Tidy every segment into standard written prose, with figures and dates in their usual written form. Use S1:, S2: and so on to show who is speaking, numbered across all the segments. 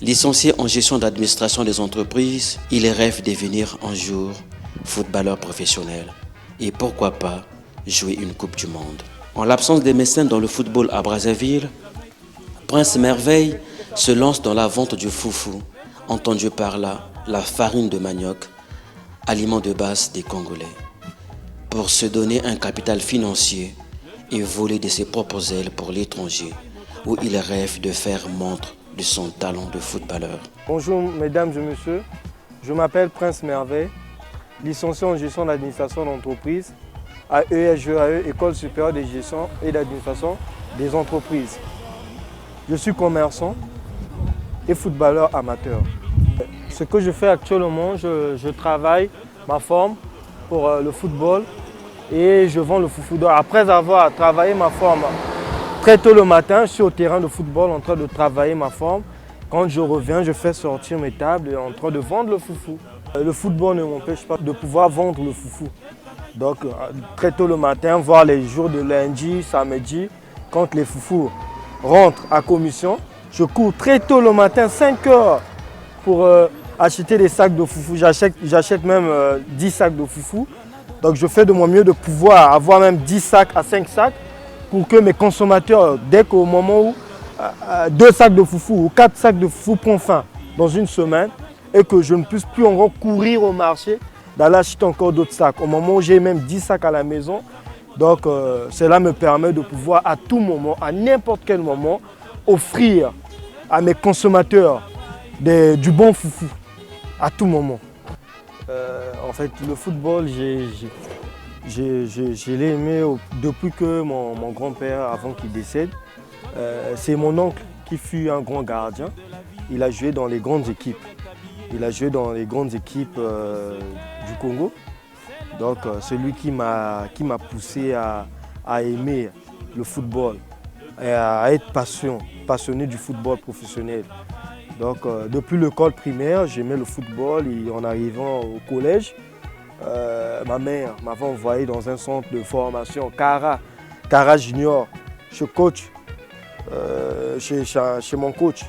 S1: Licencié en gestion d'administration des entreprises, il rêve de devenir un jour footballeur professionnel et pourquoi pas jouer une Coupe du Monde. En l'absence des mécènes dans le football à Brazzaville, Prince Merveille se lance dans la vente du foufou, entendu par là la farine de manioc, aliment de base des Congolais, pour se donner un capital financier et voler de ses propres ailes pour l'étranger, où il rêve de faire montre de son talent de footballeur.
S2: Bonjour mesdames et messieurs, je m'appelle Prince Merveille, licencié en gestion d'administration d'entreprise à ESGAE, École supérieure de gestion et d'administration des entreprises. Je suis commerçant et footballeur amateur. Ce que je fais actuellement, je travaille ma forme pour le football et je vends le foufou d'or. Après avoir travaillé ma forme très tôt le matin, je suis au terrain de football en train de travailler ma forme. Quand je reviens, je fais sortir mes tables et en train de vendre le foufou. Le football ne m'empêche pas de pouvoir vendre le foufou. Donc très tôt le matin, voire les jours de lundi, samedi, quand les foufous rentrent à commission, je cours très tôt le matin, 5 heures, pour acheter des sacs de foufou. J'achète même 10 sacs de foufou. Donc je fais de mon mieux de pouvoir avoir même 10 sacs à 5 sacs pour que mes consommateurs, dès qu'au moment où 2 sacs de foufou ou 4 sacs de foufou prennent fin dans une semaine et que je ne puisse plus encore courir au marché, d'aller acheter encore d'autres sacs. Au moment où j'ai même 10 sacs à la maison, donc cela me permet de pouvoir à tout moment, à n'importe quel moment, offrir à mes consommateurs du bon foufou, à tout moment. En fait, le football, je l'ai aimé depuis que mon grand-père, avant qu'il décède, c'est mon oncle qui fut un grand gardien. Il a joué dans les grandes équipes. Il a joué dans les grandes équipes du Congo. Donc c'est lui qui m'a poussé à aimer le football et à être passionné du football professionnel. Donc depuis l'école primaire, j'aimais le football et en arrivant au collège, ma mère m'avait envoyé dans un centre de formation, Cara Junior, chez mon coach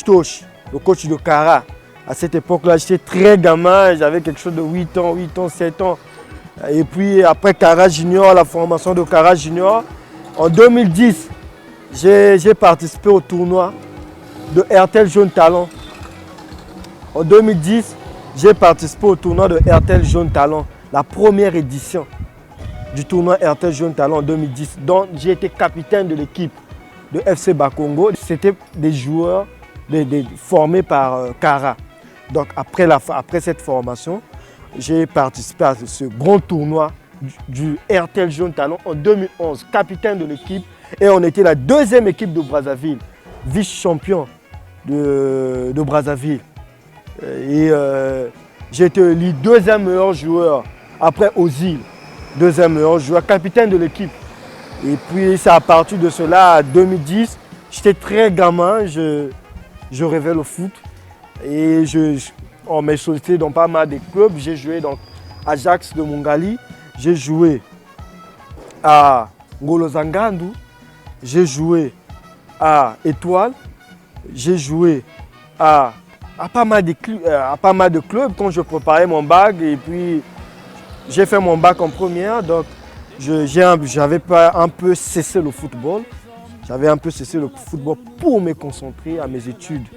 S2: Tosh, le coach de Cara. À cette époque-là, j'étais très gamin, j'avais quelque chose de 8 ans, 7 ans. Et puis après Cara Junior, la formation de Cara Junior, en 2010, j'ai participé au tournoi de RTL Jeune Talent. En 2010, j'ai participé au tournoi de RTL Jeune Talent, la première édition du tournoi RTL Jeune Talent en 2010, dont j'ai été capitaine de l'équipe de FC Bakongo. C'était des joueurs formés par Cara. Donc après cette formation, j'ai participé à ce grand tournoi du RTL Jeune Talent en 2011, capitaine de l'équipe. Et on était la deuxième équipe de Brazzaville, vice-champion de Brazzaville. Et j'ai été élu deuxième meilleur joueur après Ozil, deuxième meilleur joueur, capitaine de l'équipe. Et puis c'est à partir de cela, en 2010, j'étais très gamin, je rêvais le foot. Et on m'a sollicité dans pas mal de clubs. J'ai joué dans Ajax de Mongali, j'ai joué à Ngolo Zangandu, j'ai joué à Étoile, j'ai joué à pas mal de clubs quand je préparais mon bac. Et puis j'ai fait mon bac en première, donc j'avais un peu cessé le football. J'avais un peu cessé le football pour me concentrer à mes études,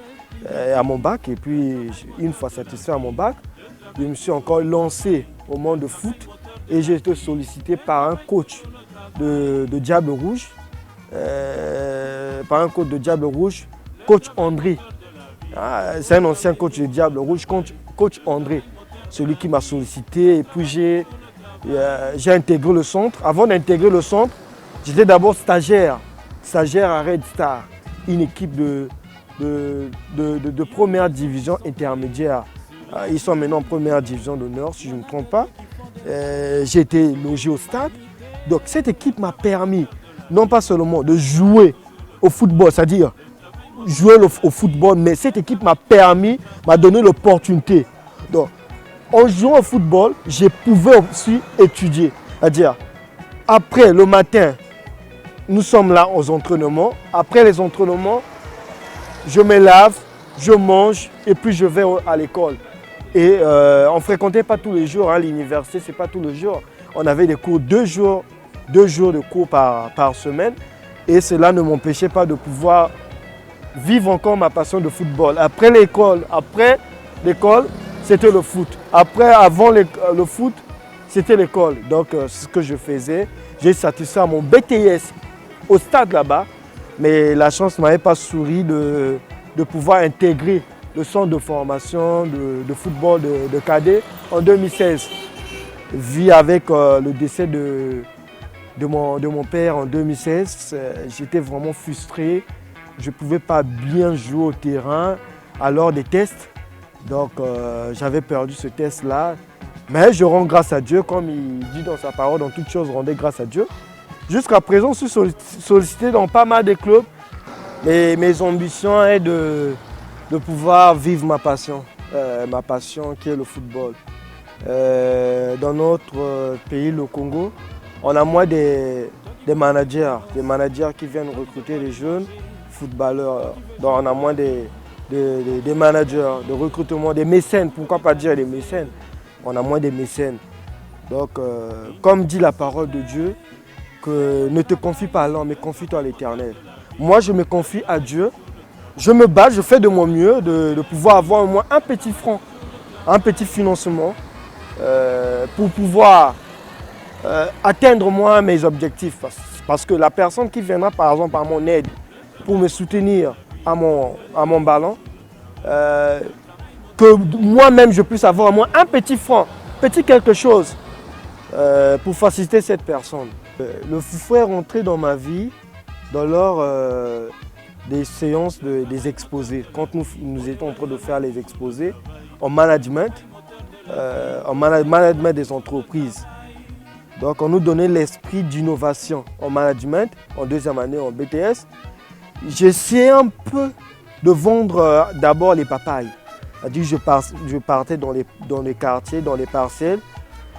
S2: à mon bac. Et puis une fois satisfait à mon bac, je me suis encore lancé au monde de foot et j'ai été sollicité par un coach de Diable Rouge, coach André. C'est un ancien coach de Diable Rouge, coach André, celui qui m'a sollicité. Et puis j'ai intégré le centre. Avant d'intégrer le centre, j'étais d'abord stagiaire à Red Star, une équipe de première division intermédiaire. Ils sont maintenant en première division d'honneur, si je ne me trompe pas. J'ai été logé au stade. Donc cette équipe m'a permis, non pas seulement de jouer au football, c'est-à-dire jouer au football, mais cette équipe m'a donné l'opportunité. Donc en jouant au football, je pouvais aussi étudier. C'est-à-dire, après le matin, nous sommes là aux entraînements. Après les entraînements, je me lave, je mange et puis je vais à l'école. Et on ne fréquentait pas tous les jours, hein, l'université, ce n'est pas tous les jours. On avait des cours, deux jours de cours par semaine. Et cela ne m'empêchait pas de pouvoir vivre encore ma passion de football. Après l'école, c'était le foot. Avant le foot, c'était l'école. Donc, c'est ce que je faisais. J'ai satisfait à mon BTS au stade là-bas. Mais la chance ne m'avait pas souri de pouvoir intégrer le centre de formation de football de cadet en 2016. Vu avec le décès de mon père en 2016, j'étais vraiment frustré. Je ne pouvais pas bien jouer au terrain à l'heure des tests. Donc j'avais perdu ce test-là. Mais je rends grâce à Dieu, comme il dit dans sa parole, dans toutes choses, rendez grâce à Dieu. Jusqu'à présent, je suis sollicité dans pas mal de clubs. Et mes ambitions est de pouvoir vivre ma passion qui est le football. Dans notre pays, le Congo, on a moins des managers qui viennent recruter les jeunes footballeurs. Donc on a moins des managers de recrutement, des mécènes, pourquoi pas dire des mécènes. On a moins des mécènes. Donc, comme dit la parole de Dieu, que ne te confie pas à l'homme, mais confie-toi à l'Éternel. Moi, je me confie à Dieu. Je me bats, je fais de mon mieux de pouvoir avoir au moins un petit franc, un petit financement pour pouvoir atteindre moi mes objectifs. Parce que la personne qui viendra par exemple à mon aide pour me soutenir à mon ballon, que moi-même je puisse avoir au moins un petit franc, petit quelque chose pour faciliter cette personne. Le foufou est rentré dans ma vie lors des séances des exposés. Quand nous étions en train de faire les exposés en management des entreprises. Donc on nous donnait l'esprit d'innovation en management, en deuxième année en BTS. J'essayais un peu de vendre d'abord les papayes. C'est-à-dire je partais dans les quartiers, dans les parcelles,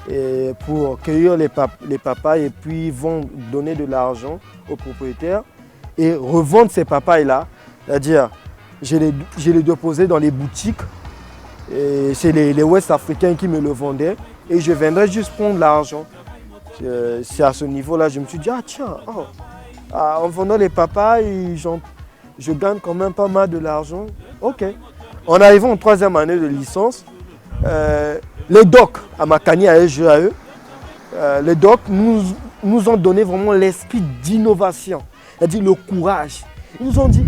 S2: et pour cueillir les papayes et puis donner de l'argent aux propriétaires et revendre ces papayes-là. C'est-à-dire, je les déposais dans les boutiques. Et c'est les Ouest-Africains qui me le vendaient et je viendrais juste prendre l'argent. C'est à ce niveau-là, je me suis dit, en vendant les papayes, je gagne quand même pas mal de l'argent. Ok. En arrivant en troisième année de licence, les docs à Makani, à SGAE, les docs nous ont donné vraiment l'esprit d'innovation, c'est-à-dire le courage. Ils nous ont dit,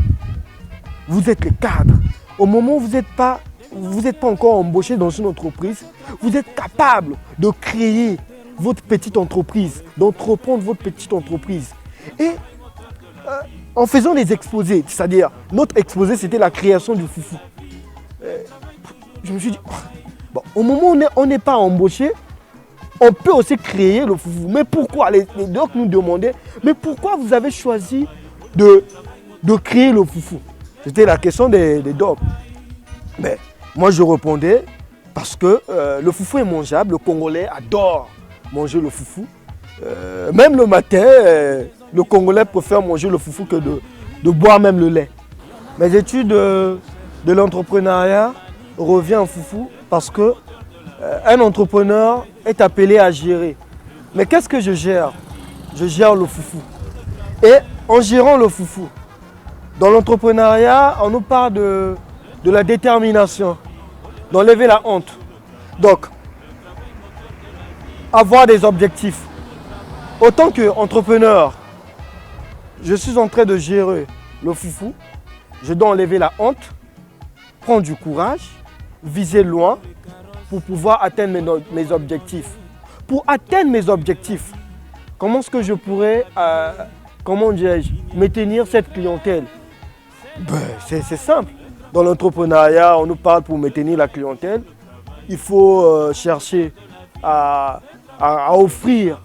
S2: vous êtes les cadres. Au moment où vous n'êtes pas encore embauché dans une entreprise, vous êtes capable de créer votre petite entreprise, d'entreprendre votre petite entreprise. Et en faisant des exposés, c'est-à-dire notre exposé c'était la création du foufou. Je me suis dit, bon, au moment où on n'est pas embauché, on peut aussi créer le foufou. Mais pourquoi? Les docs nous demandaient, mais pourquoi vous avez choisi de créer le foufou? C'était la question des docs. Mais moi je répondais parce que le foufou est mangeable, le Congolais adore manger le foufou. Même le matin, le Congolais préfère manger le foufou que de boire même le lait. Mes études de l'entrepreneuriat reviennent au foufou parce que un entrepreneur est appelé à gérer. Mais qu'est-ce que je gère? Je gère le foufou. Et en gérant le foufou, dans l'entrepreneuriat, on nous parle de la détermination, d'enlever la honte. Donc, avoir des objectifs. Autant qu'entrepreneur, je suis en train de gérer le foufou. Je dois enlever la honte, prendre du courage, viser loin pour pouvoir atteindre mes objectifs. Pour atteindre mes objectifs, comment est-ce que je pourrais, maintenir cette clientèle? C'est simple. Dans l'entrepreneuriat, on nous parle pour maintenir la clientèle. Il faut chercher à offrir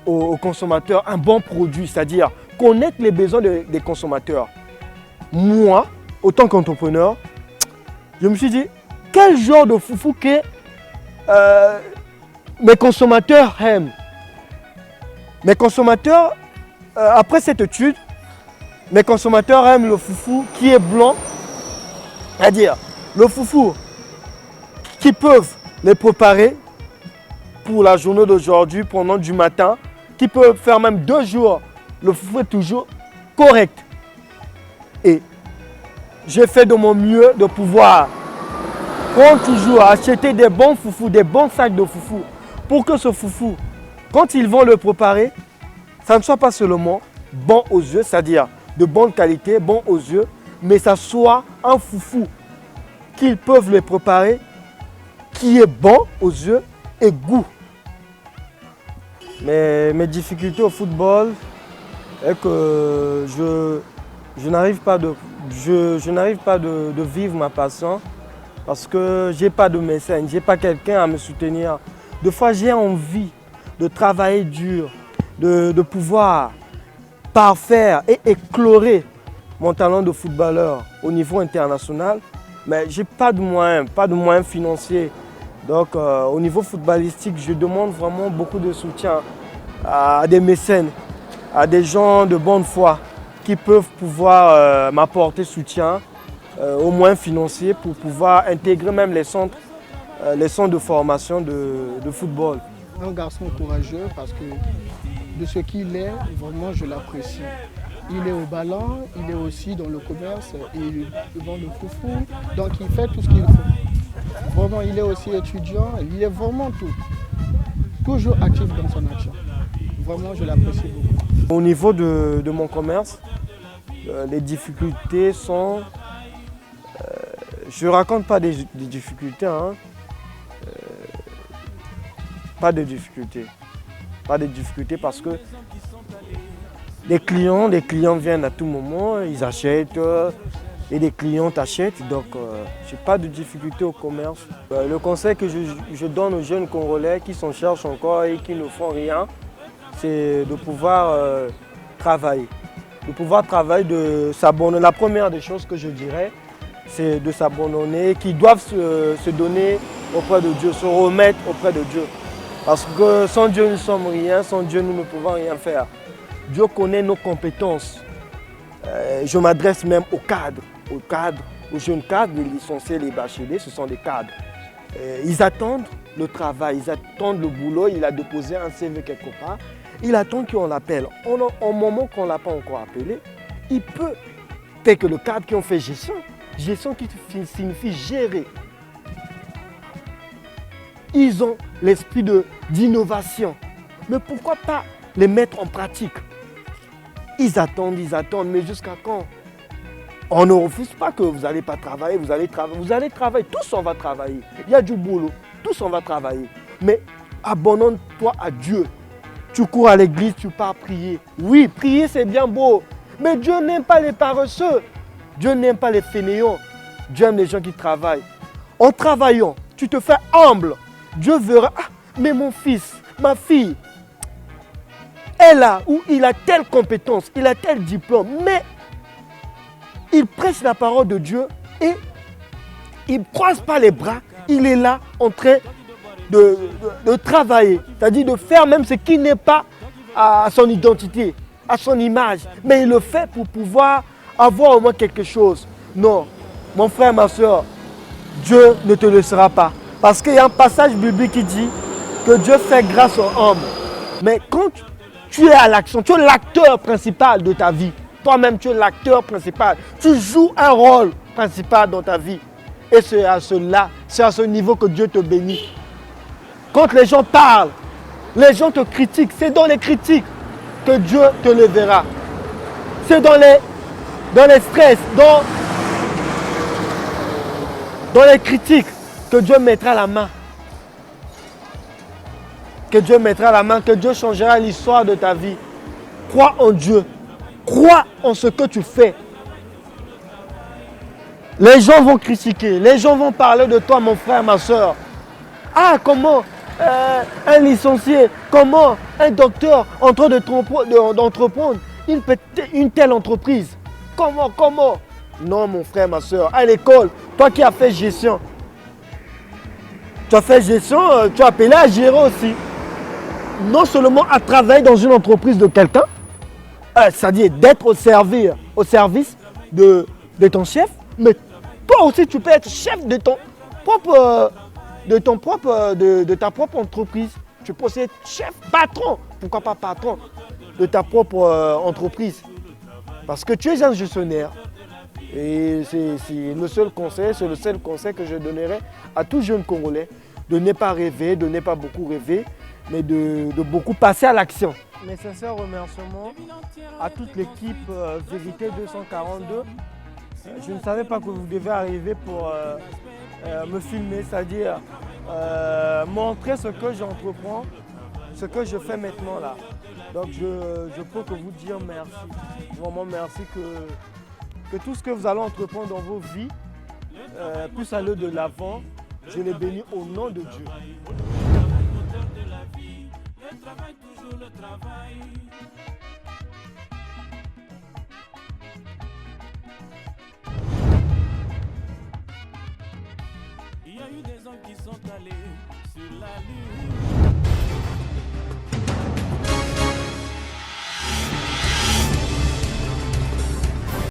S2: aux consommateurs un bon produit, c'est-à-dire connaître les besoins des consommateurs. Moi, autant qu'entrepreneur, je me suis dit, quel genre de foufou que mes consommateurs aiment? Mes consommateurs, après cette étude, mes consommateurs aiment le foufou qui est blanc, c'est-à-dire le foufou qui peuvent les préparer pour la journée d'aujourd'hui, pendant du matin, qui peuvent faire même 2 jours. Le foufou est toujours correct. Et j'ai fait de mon mieux de pouvoir prendre toujours, acheter des bons foufous, des bons sacs de foufou, pour que ce foufou, quand ils vont le préparer, ça ne soit pas seulement bon aux yeux, c'est-à-dire de bonne qualité, bon aux yeux, mais ça soit un foufou qu'ils peuvent le préparer, qui est bon aux yeux et goût. Mais mes difficultés au football est que je n'arrive pas de vivre ma passion parce que je n'ai pas de mécène, je n'ai pas quelqu'un à me soutenir. Des fois, j'ai envie de travailler dur, de pouvoir parfaire et éclairer mon talent de footballeur au niveau international, mais je n'ai pas de moyens financiers. Donc au niveau footballistique, je demande vraiment beaucoup de soutien à des mécènes, à des gens de bonne foi qui peuvent pouvoir m'apporter soutien, au moins financier, pour pouvoir intégrer même les centres de formation de football.
S3: Un garçon courageux parce que de ce qu'il est, vraiment je l'apprécie. Il est au ballon, il est aussi dans le commerce, il vend le foufou, donc il fait tout ce qu'il faut. Vraiment, il est aussi étudiant, il est vraiment tout. Toujours actif dans son action. Vraiment, je l'apprécie beaucoup.
S2: Au niveau de mon commerce, les difficultés sont... je ne raconte pas des difficultés, hein. Pas de difficultés. Pas de difficultés parce que les clients viennent à tout moment, ils achètent et les clients t'achètent. Donc, je n'ai pas de difficulté au commerce. Le conseil que je donne aux jeunes Congolais qui s'en cherchent encore et qui ne font rien, c'est de pouvoir travailler. De pouvoir travailler, de s'abandonner. La première des choses que je dirais, c'est de s'abandonner, qu'ils doivent se donner auprès de Dieu, se remettre auprès de Dieu. Parce que sans Dieu, nous ne sommes rien, sans Dieu, nous ne pouvons rien faire. Dieu connaît nos compétences. Je m'adresse même aux cadres, aux jeunes cadres, les licenciés, les bacheliers, ce sont des cadres. Ils attendent le travail, ils attendent le boulot, il a déposé un CV quelque part, il attend qu'on l'appelle. Au moment qu'on ne l'a pas encore appelé, il peut, tel que le cadre qui ont fait gestion qui signifie gérer. Ils ont l'esprit d'innovation. Mais pourquoi pas les mettre en pratique? Ils attendent, mais jusqu'à quand? On ne refuse pas que vous n'allez pas travailler, vous allez travailler, tous on va travailler. Il y a du boulot, tous on va travailler. Mais abandonne-toi à Dieu. Tu cours à l'église, tu pars prier. Oui, prier c'est bien beau, mais Dieu n'aime pas les paresseux. Dieu n'aime pas les fainéants. Dieu aime les gens qui travaillent. En travaillant, tu te fais humble. Dieu verra, ah, mais mon fils, ma fille, elle a ou il a telle compétence, il a tel diplôme, mais il prêche la parole de Dieu et il ne croise pas les bras, il est là en train de travailler, c'est-à-dire de faire même ce qui n'est pas à son identité, à son image, mais il le fait pour pouvoir avoir au moins quelque chose. Non, mon frère, ma soeur, Dieu ne te laissera pas. Parce qu'il y a un passage biblique qui dit que Dieu fait grâce aux hommes. Mais quand tu es à l'action, tu es l'acteur principal de ta vie. Toi-même, tu es l'acteur principal. Tu joues un rôle principal dans ta vie. Et c'est à ce niveau que Dieu te bénit. Quand les gens parlent, les gens te critiquent. C'est dans les critiques que Dieu te le verra. C'est dans les stress, dans les critiques que Dieu mettra la main. Que Dieu mettra la main, que Dieu changera l'histoire de ta vie. Crois en Dieu. Crois en ce que tu fais. Les gens vont critiquer, les gens vont parler de toi, mon frère, ma soeur. Ah, comment un licencié, comment un docteur en train d'entreprendre une telle entreprise? Comment? Non, mon frère, ma soeur, à l'école, toi qui as fait gestion, tu as fait gestion, tu as appelé à gérer aussi. Non seulement à travailler dans une entreprise de quelqu'un, c'est-à-dire d'être au service de ton chef, mais toi aussi tu peux être chef de ta propre entreprise. Tu peux aussi être chef, patron, pourquoi pas patron de ta propre entreprise. Parce que tu es un gestionnaire. Et c'est le seul conseil que je donnerais à tout jeune Congolais, de ne pas rêver, de ne pas beaucoup rêver, mais de beaucoup passer à l'action. Mes sincères remerciements à toute l'équipe Vérité 242. Je ne savais pas que vous devez arriver pour me filmer, c'est-à-dire montrer ce que j'entreprends, ce que je fais maintenant là. Donc je peux que vous dire merci, vraiment merci que tout ce que vous allez entreprendre dans vos vies puisse aller de l'avant. Je les bénis au nom de Dieu.
S4: Il y a eu des hommes qui sont allés sur la lune.